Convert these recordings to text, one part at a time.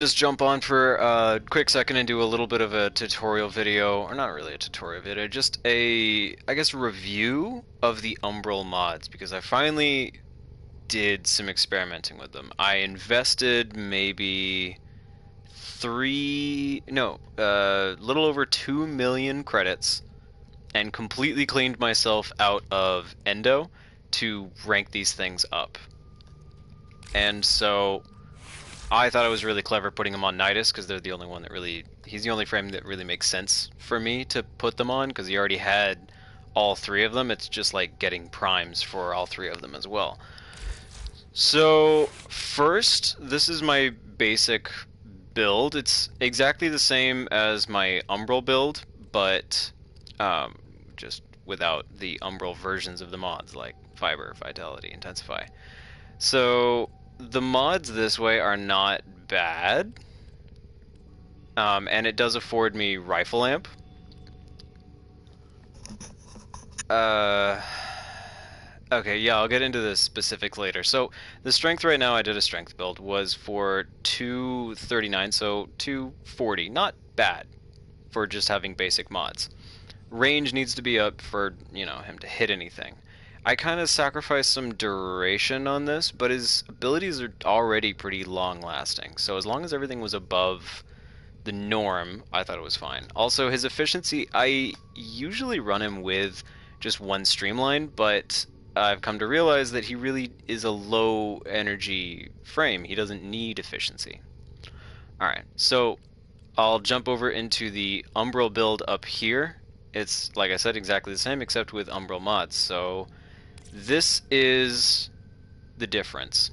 Just jump on for a quick second and do a little bit of a tutorial video, or not really a tutorial video, just a, I guess, review of the Umbral mods, because I finally did some experimenting with them. I invested maybe little over 2 million credits and completely cleaned myself out of Endo to rank these things up. And so I thought it was really clever putting them on Nidus because they're the only one that really, he's the only frame that really makes sense for me to put them on because he already had all three of them. It's just like getting primes for all three of them as well. So first, this is my basic build. It's exactly the same as my Umbral build, but just without the Umbral versions of the mods like Fiber, Vitality, Intensify. So the mods this way are not bad, and it does afford me rifle amp. Okay, yeah, I'll get into this specifics later. So the strength right now, I did a strength build, was for 239, so 240. Not bad for just having basic mods. Range needs to be up for, you know, him to hit anything. I kind of sacrificed some duration on this, but his abilities are already pretty long-lasting. So as long as everything was above the norm, I thought it was fine. Also, his efficiency, I usually run him with just one streamline, but I've come to realize that he really is a low energy frame. He doesn't need efficiency. Alright, so I'll jump over into the Umbral build up here. It's, like I said, exactly the same except with Umbral mods. So this is the difference.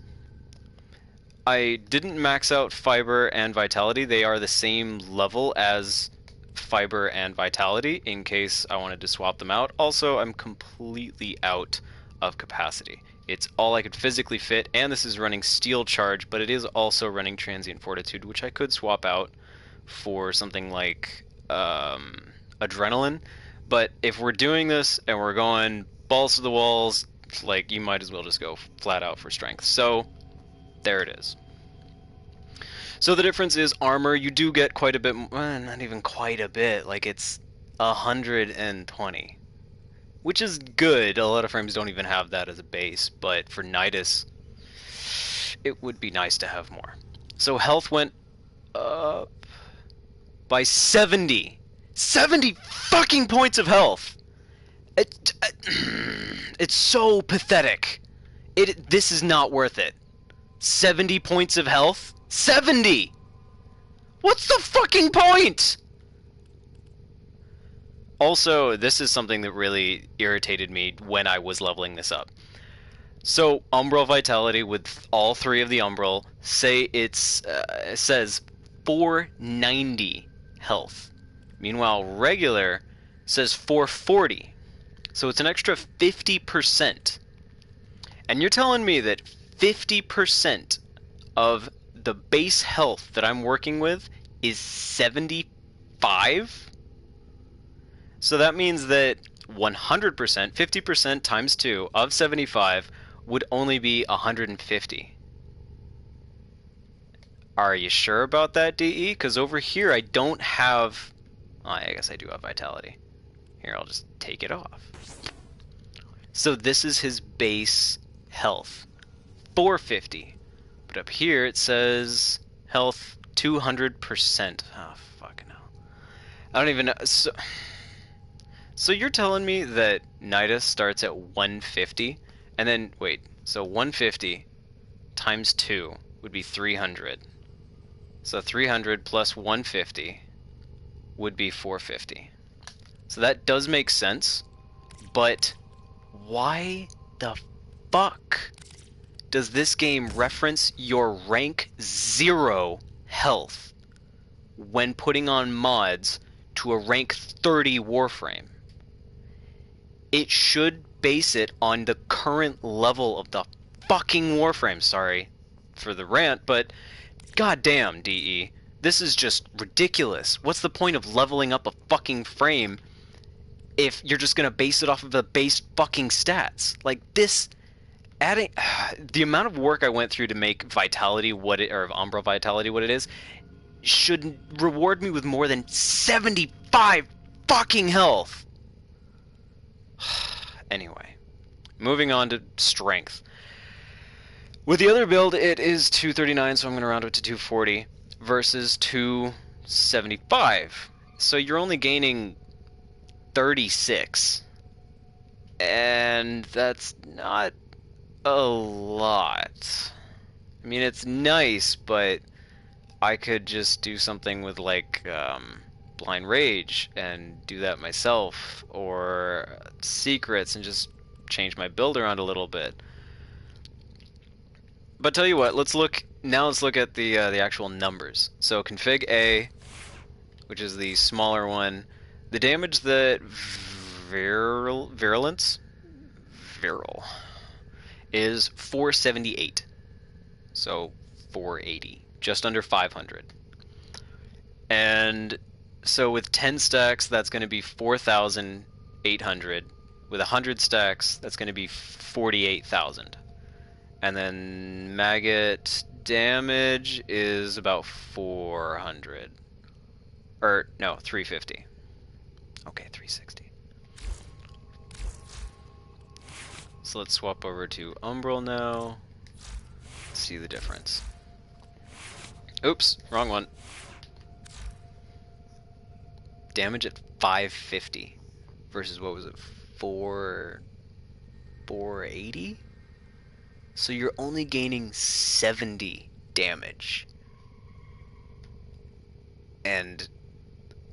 I didn't max out Fiber and Vitality. They are the same level as Fiber and Vitality in case I wanted to swap them out. Also, I'm completely out of capacity. It's all I could physically fit, and this is running Steel Charge, but it is also running Transient Fortitude, which I could swap out for something like Adrenaline. But if we're doing this and we're going balls to the walls, like, you might as well just go flat out for strength. So there it is. So the difference is armor. You do get quite a bit, not even quite a bit, like it's 120, which is good. A lot of frames don't even have that as a base, but for Nidus, it would be nice to have more. So health went up by 70. 70 fucking points of health! It's so pathetic. This is not worth it. 70 points of health? 70! What's the fucking point? Also, this is something that really irritated me when I was leveling this up. So, Umbral Vitality with all three of the Umbral, say it says 490 health. Meanwhile, regular says 440. So it's an extra 50%. And you're telling me that 50% of the base health that I'm working with is 75? So that means that 100%, 50% times 2 of 75 would only be 150. Are you sure about that, DE? Because over here I don't have... Oh, I guess I do have Vitality. Here, I'll just take it off. So this is his base health. 450. But up here it says health 200%. Oh, fucking hell. I don't even know. So you're telling me that Nidus starts at 150, and then, wait, so 150 times 2 would be 300. So 300 plus 150 would be 450. So that does make sense, but why the fuck does this game reference your rank 0 health when putting on mods to a rank 30 Warframe? It should base it on the current level of the fucking Warframe. Sorry for the rant, but goddamn, DE. This is just ridiculous. What's the point of leveling up a fucking frame if you're just gonna base it off of the base fucking stats? Like, this adding the amount of work I went through to make Vitality what it, or Umbral Vitality what it is, should reward me with more than 75 fucking health. Anyway, moving on to strength. With the other build, it is 239, so I'm going to round it to 240 versus 275. So you're only gaining 36. And that's not a lot. I mean, it's nice, but I could just do something with, like, Blind Rage and do that myself, or Secrets and just change my build around a little bit. But tell you what, let's look at the actual numbers. So config A, which is the smaller one, the damage that virulence is 478. So 480, just under 500. And so with 10 stacks, that's going to be 4,800. With 100 stacks, that's going to be 48,000. And then maggot damage is about 400. Or, no, 350. Okay, 360. So let's swap over to Umbral now. See the difference. Oops, wrong one. Damage at 550 versus what was it, 480? So you're only gaining 70 damage. And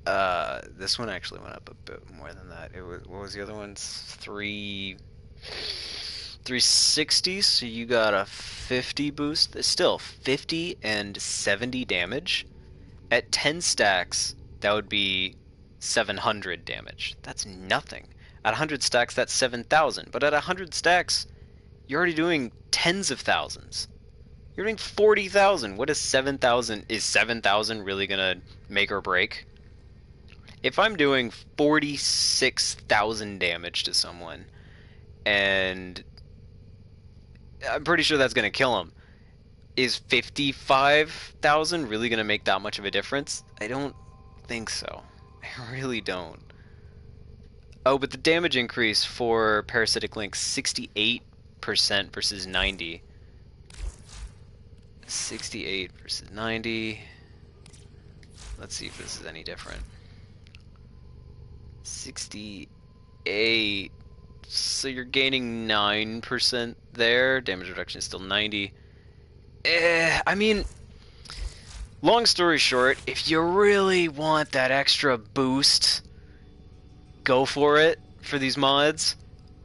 this one actually went up a bit more than that. It was, what was the other one? 360, so you got a 50 boost. Still 50 and 70 damage. At 10 stacks, that would be 700 damage. That's nothing. At 100 stacks, that's 7,000. But at 100 stacks, you're already doing tens of thousands. You're doing 40,000. What is 7,000? Is 7,000 really gonna make or break? If I'm doing 46,000 damage to someone, and I'm pretty sure that's gonna kill him, is 55,000 really gonna make that much of a difference? I don't think so. I really don't. Oh, but the damage increase for Parasitic Link, 68% versus 90. 68 versus 90. Let's see if this is any different. 68. So you're gaining 9% there. Damage reduction is still 90. I mean, long story short, if you really want that extra boost, go for it for these mods.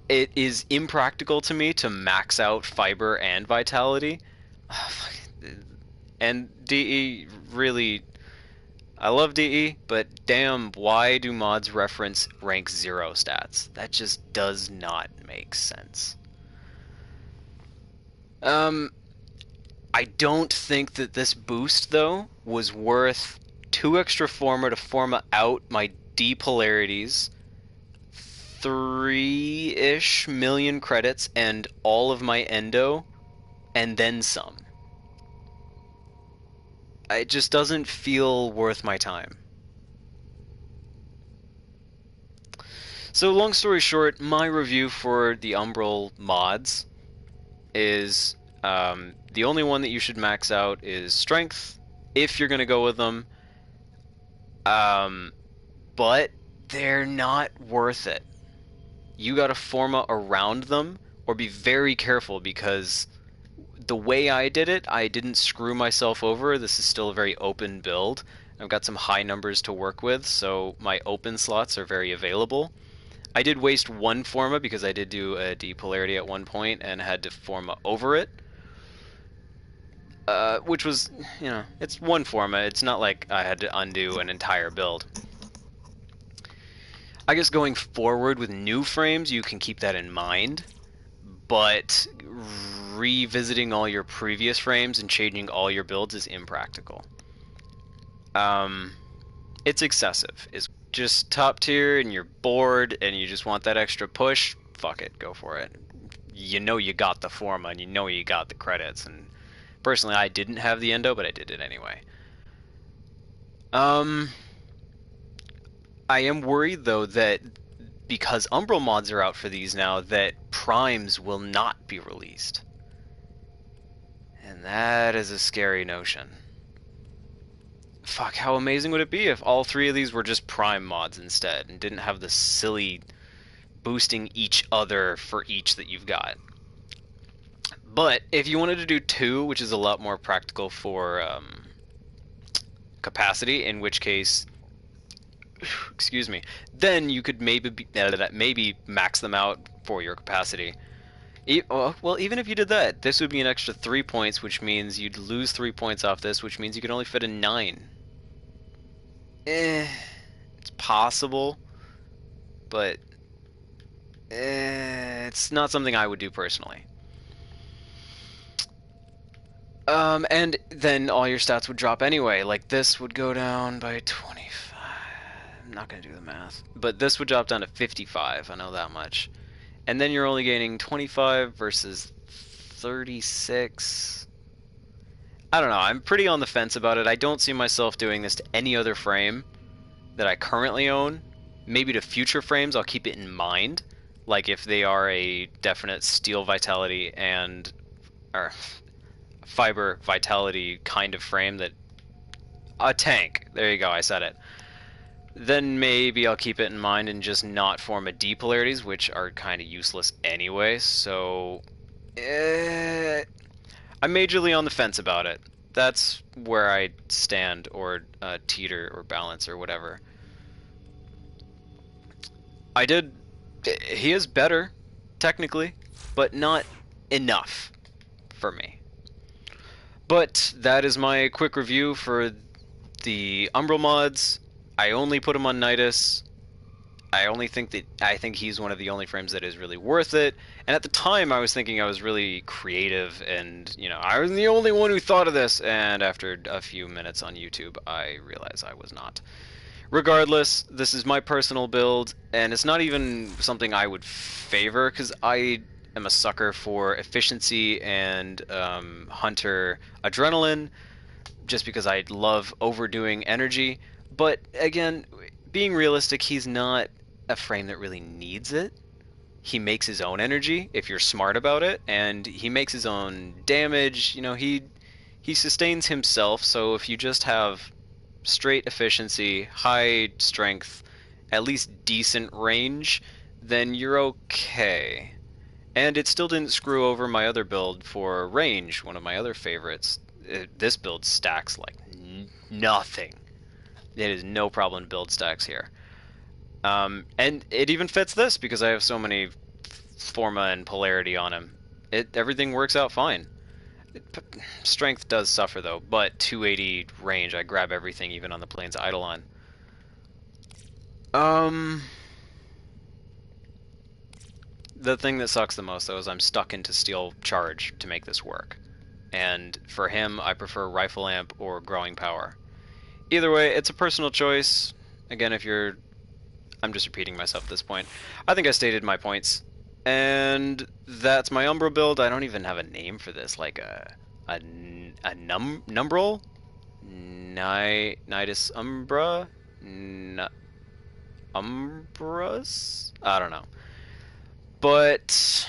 It is impractical to me to max out Fiber and Vitality. And DE, really, I love DE, but damn, why do mods reference rank 0 stats? That just does not make sense. I don't think that this boost, though, was worth 2 extra Forma to Forma out my D polarities, 3-ish million credits, and all of my endo, and then some. It just doesn't feel worth my time. So long story short, my review for the Umbral mods is the only one that you should max out is Strength, if you're going to go with them. But they're not worth it. You got to Forma around them, or be very careful, because the way I did it, I didn't screw myself over. This is still a very open build. I've got some high numbers to work with, so my open slots are very available. I did waste 1 Forma because I did do a D polarity at one point and had to Forma over it. Which was, you know, it's 1 Forma. It's not like I had to undo an entire build. I guess going forward with new frames, you can keep that in mind, but revisiting all your previous frames and changing all your builds is impractical. It's excessive. It's just top tier and you're bored and you just want that extra push, fuck it, go for it. you know you got the forma and you know you got the credits. And personally, I didn't have the endo, but I did it anyway. Um, I am worried though that because Umbral mods are out for these now, that primes will not be released. And that is a scary notion. Fuck, how amazing would it be if all three of these were just prime mods instead and didn't have the silly boosting each other for each that you've got. But if you wanted to do two, which is a lot more practical for capacity, in which case, excuse me, then you could maybe max them out for your capacity. Well, even if you did that, this would be an extra 3 points, which means you'd lose 3 points off this, which means you could only fit a 9. It's possible, but it's not something I would do personally. And then all your stats would drop anyway. Like this would go down by 25. I'm not gonna do the math, but this would drop down to 55. I know that much. And then you're only gaining 25 versus 36. I don't know. I'm pretty on the fence about it. I don't see myself doing this to any other frame that I currently own. Maybe to future frames, I'll keep it in mind. Like if they are a definite steel vitality and or fiber vitality kind of frame that a tank. There you go, I said it. Then maybe I'll keep it in mind and just not form a D polarities, which are kind of useless anyway. So I'm majorly on the fence about it. That's where I stand, or teeter, or balance, or whatever. He is better, technically, but not enough for me. But that is my quick review for the Umbral mods. I only put him on Nidus. I think he's one of the only frames that is really worth it. And at the time, I was thinking I was really creative, and I was the only one who thought of this. And after a few minutes on YouTube, I realized I was not. Regardless, this is my personal build, and it's not even something I would favor because I am a sucker for efficiency and hunter adrenaline, just because I love overdoing energy. But again, being realistic, he's not a frame that really needs it. He makes his own energy if you're smart about it, and he makes his own damage. He sustains himself. So if you just have straight efficiency, high strength, at least decent range, then you're okay. And it still didn't screw over my other build for range, one of my other favorites. This build stacks like nothing. It is no problem to build stacks here. And it even fits this because I have so many forma and polarity on him. Everything works out fine. Strength does suffer though, but 280 range, I grab everything even on the plains Eidolon. The thing that sucks the most though is I'm stuck into steel charge to make this work. And for him, I prefer rifle amp or growing power. Either way, it's a personal choice. Again, I'm just repeating myself at this point. I think I stated my points. And that's my Umbra build. I don't even have a name for this, like a numbral? Nidus Umbra? Umbras? I don't know. But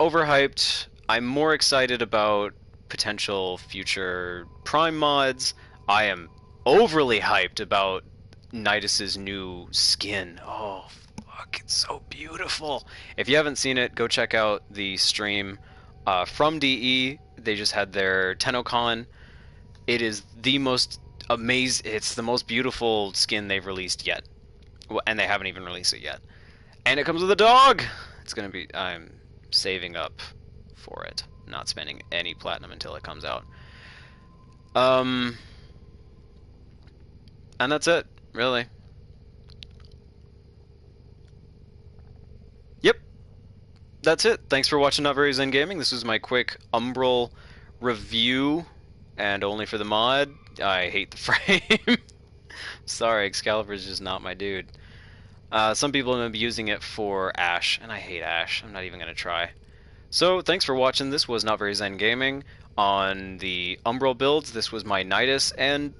overhyped. I'm more excited about potential future Prime mods. I am overly hyped about Nidus's new skin. Oh, fuck, it's so beautiful. If you haven't seen it, go check out the stream from DE. They just had their TennoCon. It is the most amazing, it's the most beautiful skin they've released yet. Well, and they haven't even released it yet. And it comes with a dog! It's gonna be, I'm saving up for it. Not spending any platinum until it comes out. And that's it, really. Yep, that's it. Thanks for watching NotVeryZenGaming. This was my quick Umbral review, and only for the mod. I hate the frame. Sorry, Excalibur's just not my dude. Some people have been using it for Ash, and I hate Ash. I'm not even gonna try. So thanks for watching. This was NotVeryZenGaming on the Umbral builds. This was my Nidus, and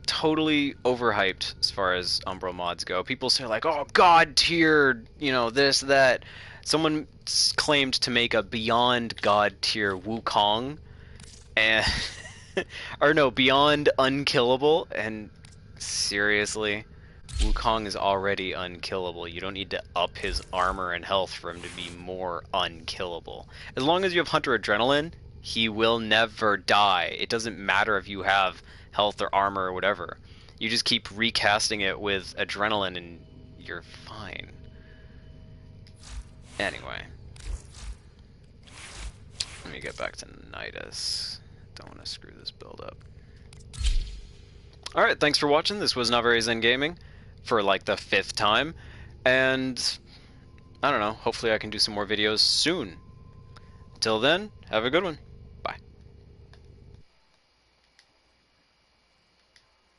totally overhyped as far as Umbral mods go. People say like, "Oh, God tier, this, that." Someone claimed to make a beyond God tier Wukong, and or no, beyond unkillable. And seriously, Wukong is already unkillable. You don't need to up his armor and health for him to be more unkillable. As long as you have Hunter Adrenaline, he will never die. It doesn't matter if you have health or armor or whatever. You just keep recasting it with Adrenaline and you're fine. Anyway. Let me get back to Nidus. Don't want to screw this build up. Alright, thanks for watching. This was NotVeryZenGaming for like the 5th time. And I don't know, hopefully I can do some more videos soon. Till then, have a good one.